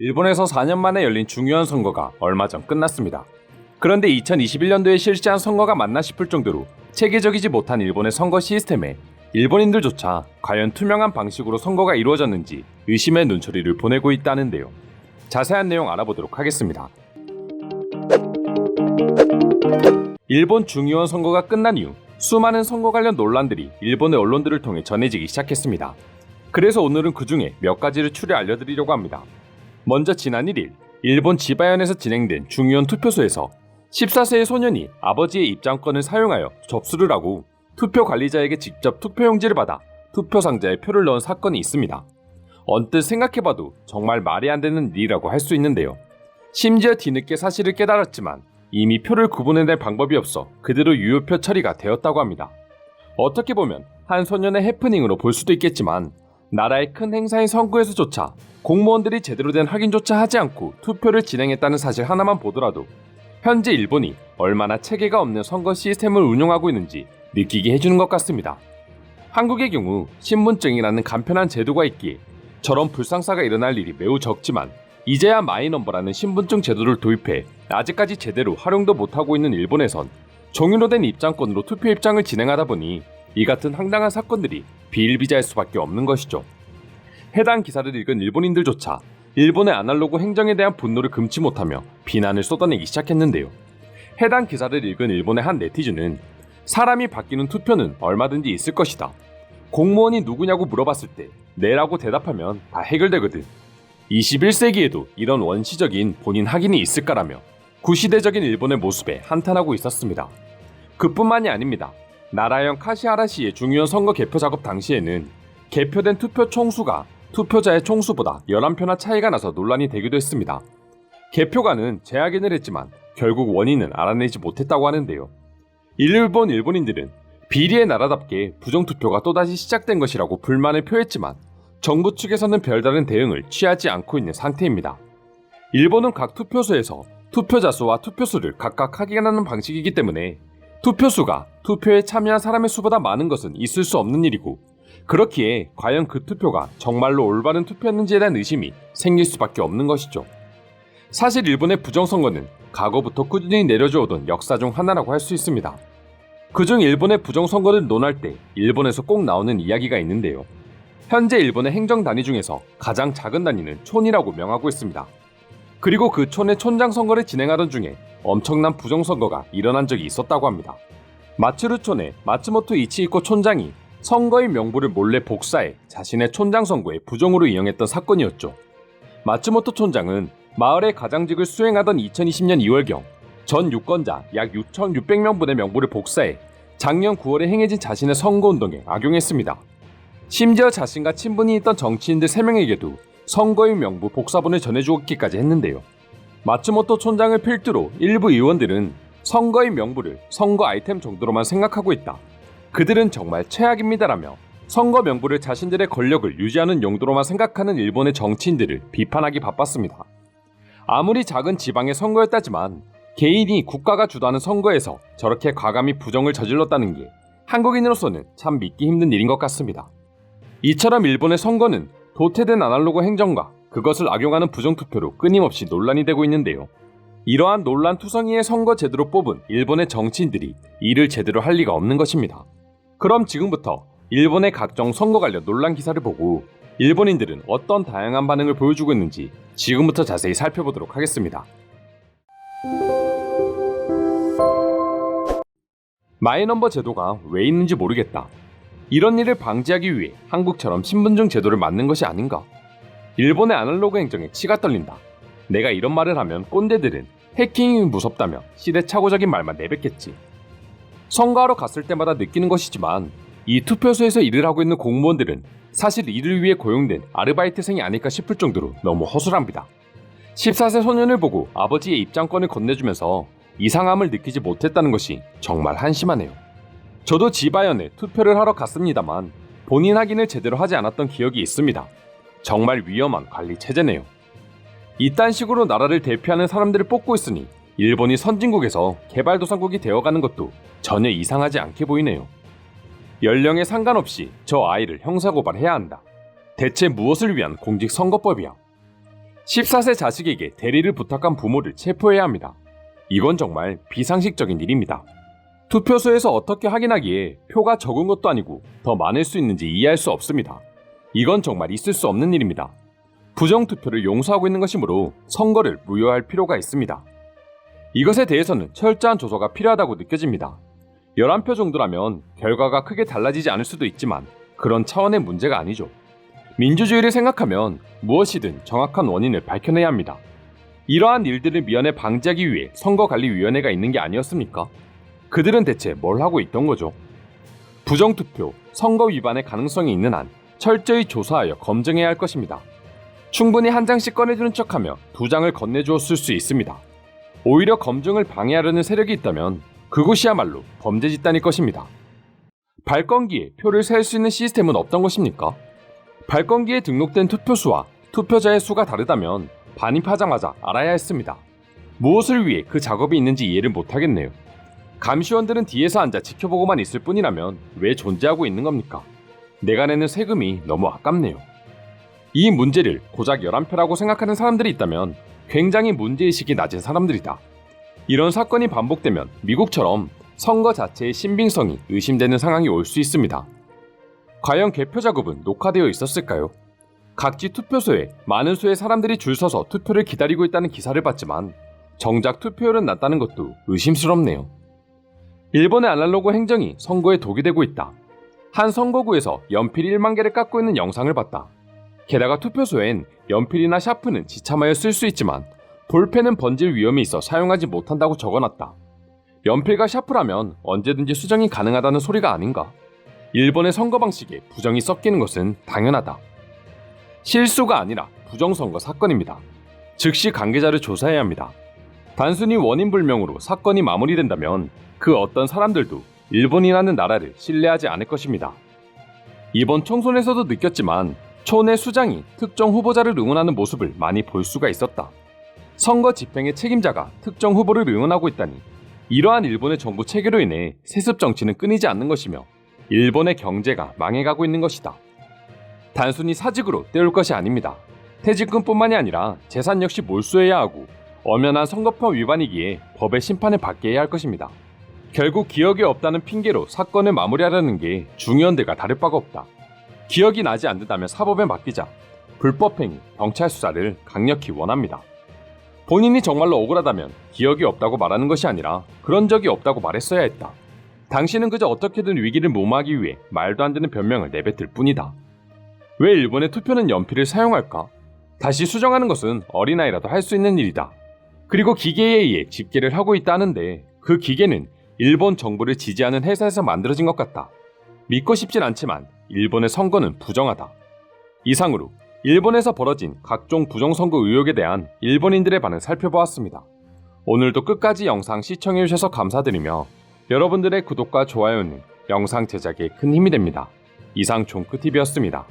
일본에서 4년 만에 열린 중요한 선거가 얼마 전 끝났습니다. 그런데 2021년도에 실시한 선거가 맞나 싶을 정도로 체계적이지 못한 일본의 선거 시스템에 일본인들조차 과연 투명한 방식으로 선거가 이루어졌는지 의심의 눈초리를 보내고 있다는데요. 자세한 내용 알아보도록 하겠습니다. 일본 중의원 선거가 끝난 이후 수많은 선거 관련 논란들이 일본의 언론들을 통해 전해지기 시작했습니다. 그래서 오늘은 그 중에 몇 가지를 추려 알려드리려고 합니다. 먼저 지난 1일 일본 지바현에서 진행된 중의원 투표소에서 14세의 소년이 아버지의 입장권을 사용하여 접수를 하고 투표 관리자에게 직접 투표용지를 받아 투표 상자에 표를 넣은 사건이 있습니다. 언뜻 생각해봐도 정말 말이 안 되는 일이라고 할 수 있는데요. 심지어 뒤늦게 사실을 깨달았지만 이미 표를 구분해낼 방법이 없어 그대로 유효표 처리가 되었다고 합니다. 어떻게 보면 한 소년의 해프닝으로 볼 수도 있겠지만 나라의 큰 행사인 선거에서조차 공무원들이 제대로 된 확인조차 하지 않고 투표를 진행했다는 사실 하나만 보더라도 현재 일본이 얼마나 체계가 없는 선거 시스템을 운용하고 있는지 느끼게 해주는 것 같습니다. 한국의 경우 신분증이라는 간편한 제도가 있기에 저런 불상사가 일어날 일이 매우 적지만 이제야 마이넘버라는 신분증 제도를 도입해 아직까지 제대로 활용도 못하고 있는 일본에선 종이로 된 입장권으로 투표 입장을 진행하다 보니 이 같은 황당한 사건들이 비일비재할 수밖에 없는 것이죠. 해당 기사를 읽은 일본인들조차 일본의 아날로그 행정에 대한 분노를 금치 못하며 비난을 쏟아내기 시작했는데요. 해당 기사를 읽은 일본의 한 네티즌은 사람이 바뀌는 투표는 얼마든지 있을 것이다. 공무원이 누구냐고 물어봤을 때 네라고 대답하면 다 해결되거든. 21세기에도 이런 원시적인 본인 확인이 있을까라며 구시대적인 일본의 모습에 한탄하고 있었습니다. 그뿐만이 아닙니다. 나라형 카시하라시의 중요한 선거 개표 작업 당시에는 개표된 투표 총수가 투표자의 총수보다 11표나 차이가 나서 논란이 되기도 했습니다. 개표관은 재확인을 했지만 결국 원인은 알아내지 못했다고 하는데요. 일본인들은 비리의 나라답게 부정투표가 또다시 시작된 것이라고 불만을 표했지만 정부 측에서는 별다른 대응을 취하지 않고 있는 상태입니다. 일본은 각 투표소에서 투표자 수와 투표수를 각각 확인하는 방식이기 때문에 투표수가 투표에 참여한 사람의 수보다 많은 것은 있을 수 없는 일이고 그렇기에 과연 그 투표가 정말로 올바른 투표였는지에 대한 의심이 생길 수밖에 없는 것이죠. 사실 일본의 부정선거는 과거부터 꾸준히 내려져 오던 역사 중 하나라고 할 수 있습니다. 그중 일본의 부정선거를 논할 때 일본에서 꼭 나오는 이야기가 있는데요. 현재 일본의 행정 단위 중에서 가장 작은 단위는 촌이라고 명하고 있습니다. 그리고 그 촌의 촌장 선거를 진행하던 중에 엄청난 부정선거가 일어난 적이 있었다고 합니다. 마츠루촌의 마츠모토 이치히코 촌장이 선거의 명부를 몰래 복사해 자신의 촌장 선거에 부정으로 이용했던 사건이었죠. 마츠모토 촌장은 마을의 가장직을 수행하던 2020년 2월경 전 유권자 약 6,600명분의 명부를 복사해 작년 9월에 행해진 자신의 선거운동에 악용했습니다. 심지어 자신과 친분이 있던 정치인들 3명에게도 선거인 명부 복사본을 전해주었기까지 했는데요. 마츠모토 촌장을 필두로 일부 의원들은 선거인 명부를 선거 아이템 정도로만 생각하고 있다. 그들은 정말 최악입니다라며 선거 명부를 자신들의 권력을 유지하는 용도로만 생각하는 일본의 정치인들을 비판하기 바빴습니다. 아무리 작은 지방의 선거였다지만 개인이 국가가 주도하는 선거에서 저렇게 과감히 부정을 저질렀다는 게 한국인으로서는 참 믿기 힘든 일인 것 같습니다. 이처럼 일본의 선거는 도태된 아날로그 행정과 그것을 악용하는 부정투표로 끊임없이 논란이 되고 있는데요. 이러한 논란투성이의 선거 제도로 뽑은 일본의 정치인들이 일을 제대로 할 리가 없는 것입니다. 그럼 지금부터 일본의 각종 선거 관련 논란 기사를 보고 일본인들은 어떤 다양한 반응을 보여주고 있는지 지금부터 자세히 살펴보도록 하겠습니다. 마이넘버 제도가 왜 있는지 모르겠다. 이런 일을 방지하기 위해 한국처럼 신분증 제도를 만든 것이 아닌가? 일본의 아날로그 행정에 치가 떨린다. 내가 이런 말을 하면 꼰대들은 해킹이 무섭다며 시대착오적인 말만 내뱉겠지. 선거하러 갔을 때마다 느끼는 것이지만 이 투표소에서 일을 하고 있는 공무원들은 사실 이를 위해 고용된 아르바이트생이 아닐까 싶을 정도로 너무 허술합니다. 14세 소년을 보고 아버지의 입장권을 건네주면서 이상함을 느끼지 못했다는 것이 정말 한심하네요. 저도 지바현에 투표를 하러 갔습니다만 본인 확인을 제대로 하지 않았던 기억이 있습니다. 정말 위험한 관리 체제네요. 이딴 식으로 나라를 대표하는 사람들을 뽑고 있으니 일본이 선진국에서 개발도상국이 되어가는 것도 전혀 이상하지 않게 보이네요. 연령에 상관없이 저 아이를 형사고발해야 한다. 대체 무엇을 위한 공직선거법이야? 14세 자식에게 대리를 부탁한 부모를 체포해야 합니다. 이건 정말 비상식적인 일입니다. 투표소에서 어떻게 확인하기에 표가 적은 것도 아니고 더 많을 수 있는지 이해할 수 없습니다. 이건 정말 있을 수 없는 일입니다. 부정투표를 용서하고 있는 것이므로 선거를 무효할 필요가 있습니다. 이것에 대해서는 철저한 조사가 필요하다고 느껴집니다. 11표 정도라면 결과가 크게 달라지지 않을 수도 있지만 그런 차원의 문제가 아니죠. 민주주의를 생각하면 무엇이든 정확한 원인을 밝혀내야 합니다. 이러한 일들을 미연에 방지하기 위해 선거관리위원회가 있는 게 아니었습니까? 그들은 대체 뭘 하고 있던 거죠? 부정투표, 선거 위반의 가능성이 있는 한 철저히 조사하여 검증해야 할 것입니다. 충분히 한 장씩 꺼내주는 척하며 두 장을 건네주었을 수 있습니다. 오히려 검증을 방해하려는 세력이 있다면 그곳이야말로 범죄 집단일 것입니다. 발권기에 표를 셀 수 있는 시스템은 없던 것입니까? 발권기에 등록된 투표수와 투표자의 수가 다르다면 반입하자마자 알아야 했습니다. 무엇을 위해 그 작업이 있는지 이해를 못하겠네요. 감시원들은 뒤에서 앉아 지켜보고만 있을 뿐이라면 왜 존재하고 있는 겁니까? 내가 내는 세금이 너무 아깝네요. 이 문제를 고작 11표라고 생각하는 사람들이 있다면 굉장히 문제의식이 낮은 사람들이다. 이런 사건이 반복되면 미국처럼 선거 자체의 신빙성이 의심되는 상황이 올 수 있습니다. 과연 개표 작업은 녹화되어 있었을까요? 각지 투표소에 많은 수의 사람들이 줄 서서 투표를 기다리고 있다는 기사를 봤지만 정작 투표율은 낮다는 것도 의심스럽네요. 일본의 아날로그 행정이 선거에 독이 되고 있다. 한 선거구에서 연필 1만 개를 깎고 있는 영상을 봤다. 게다가 투표소엔 연필이나 샤프는 지참하여 쓸 수 있지만 볼펜은 번질 위험이 있어 사용하지 못한다고 적어놨다. 연필과 샤프라면 언제든지 수정이 가능하다는 소리가 아닌가? 일본의 선거 방식에 부정이 섞이는 것은 당연하다. 실수가 아니라 부정선거 사건입니다. 즉시 관계자를 조사해야 합니다. 단순히 원인 불명으로 사건이 마무리된다면 그 어떤 사람들도 일본이라는 나라를 신뢰하지 않을 것입니다. 이번 총선에서도 느꼈지만 초내 수장이 특정 후보자를 응원하는 모습을 많이 볼 수가 있었다. 선거 집행의 책임자가 특정 후보를 응원하고 있다니 이러한 일본의 정부 체계로 인해 세습 정치는 끊이지 않는 것이며 일본의 경제가 망해가고 있는 것이다. 단순히 사직으로 때울 것이 아닙니다. 퇴직금뿐만이 아니라 재산 역시 몰수해야 하고 엄연한 선거법 위반이기에 법의 심판을 받게 해야 할 것입니다. 결국 기억이 없다는 핑계로 사건을 마무리하려는 게 중의원들과 다를 바가 없다. 기억이 나지 않는다면 사법에 맡기자. 불법행위, 경찰 수사를 강력히 원합니다. 본인이 정말로 억울하다면 기억이 없다고 말하는 것이 아니라 그런 적이 없다고 말했어야 했다. 당신은 그저 어떻게든 위기를 무마하기 위해 말도 안 되는 변명을 내뱉을 뿐이다. 왜 일본의 투표는 연필을 사용할까? 다시 수정하는 것은 어린아이라도 할 수 있는 일이다. 그리고 기계에 의해 집계를 하고 있다는데 그 기계는 일본 정부를 지지하는 회사에서 만들어진 것 같다. 믿고 싶진 않지만 일본의 선거는 부정하다. 이상으로 일본에서 벌어진 각종 부정선거 의혹에 대한 일본인들의 반응 살펴보았습니다. 오늘도 끝까지 영상 시청해주셔서 감사드리며 여러분들의 구독과 좋아요는 영상 제작에 큰 힘이 됩니다. 이상 종크TV였습니다.